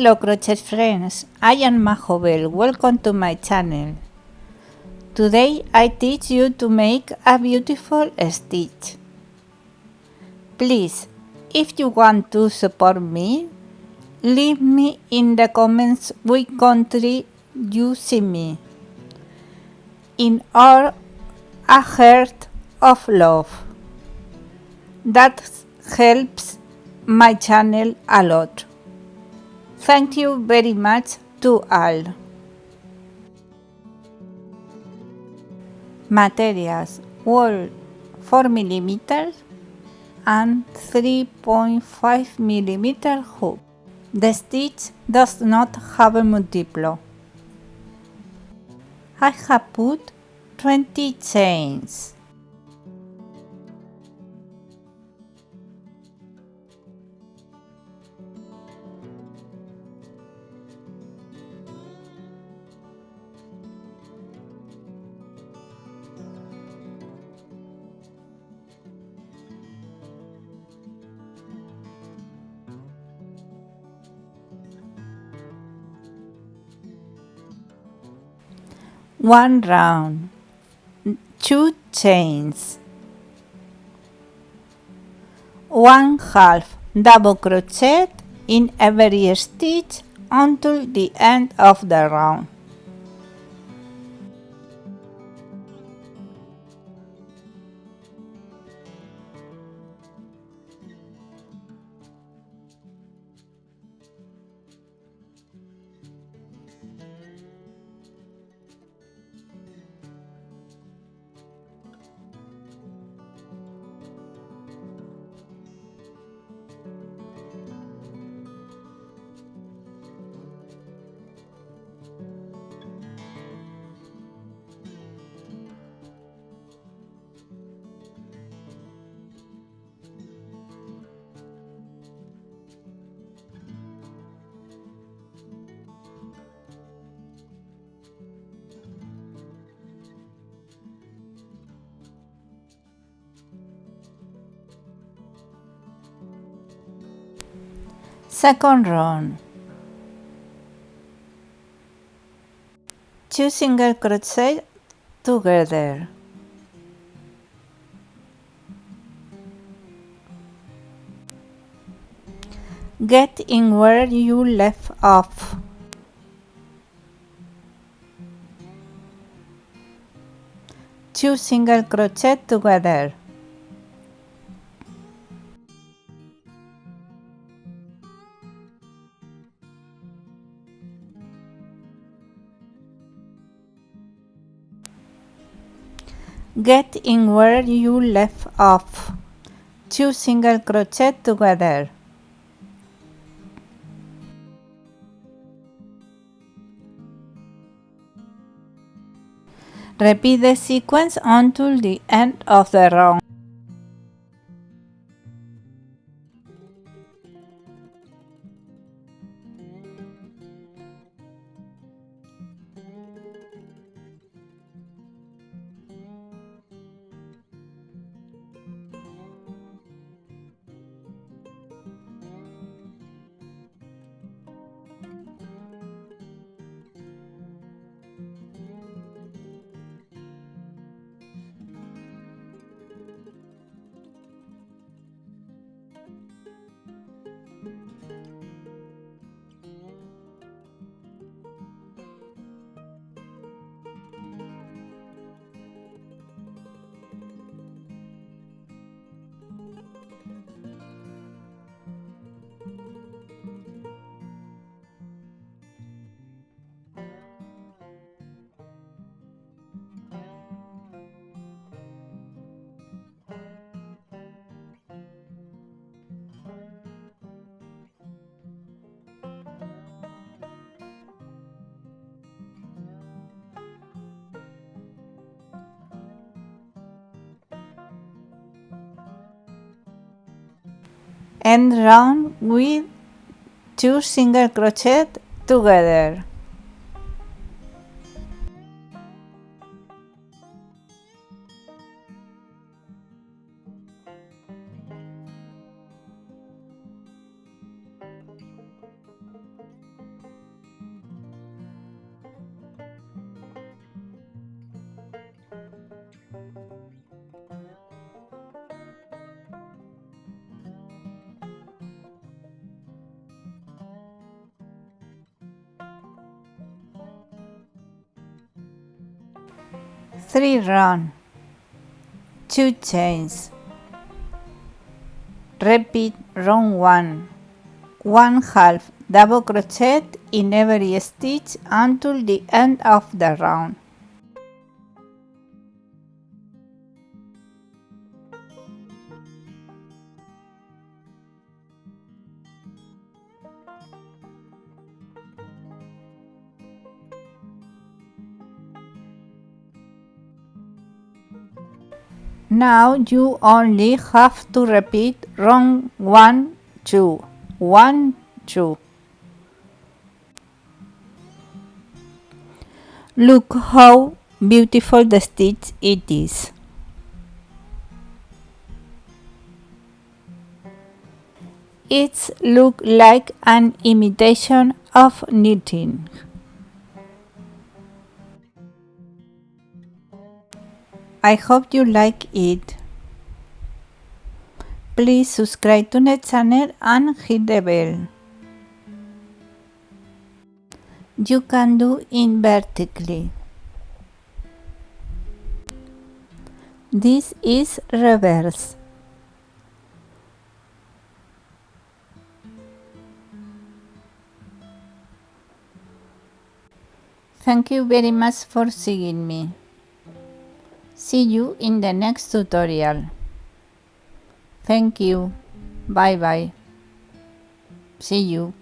Hello crochet friends, I am Majobel, welcome to my channel. Today I teach you to make a beautiful stitch. Please, if you want to support me, leave me in the comments which country you see me, in or a heart of love. That helps my channel a lot. Thank you very much to all. Materials: wool 4 mm and 3.5 mm hook. The stitch does not have a multiplo. I have put 20 chains. One round, 2 chains, 1/2 double crochet in every stitch until the end of the round. Second round, 2 single crochet together. Get in where you left off. Two single crochet together. Get in where you left off. Two single crochet together. Repeat the sequence until the end of the round. End round with 2 single crochet together. 3 round, 2 chains. Repeat round 1, 1 half double crochet in every stitch until the end of the round. Now you only have to repeat round 1, 2, 1, 2. Look how beautiful the stitch it is. It looks like an imitation of knitting. I hope you like it. Please subscribe to the channel and hit the bell. You can do it vertically. This is reverse. Thank you very much for seeing me. See you in the next tutorial. Thank you. Bye bye. See you.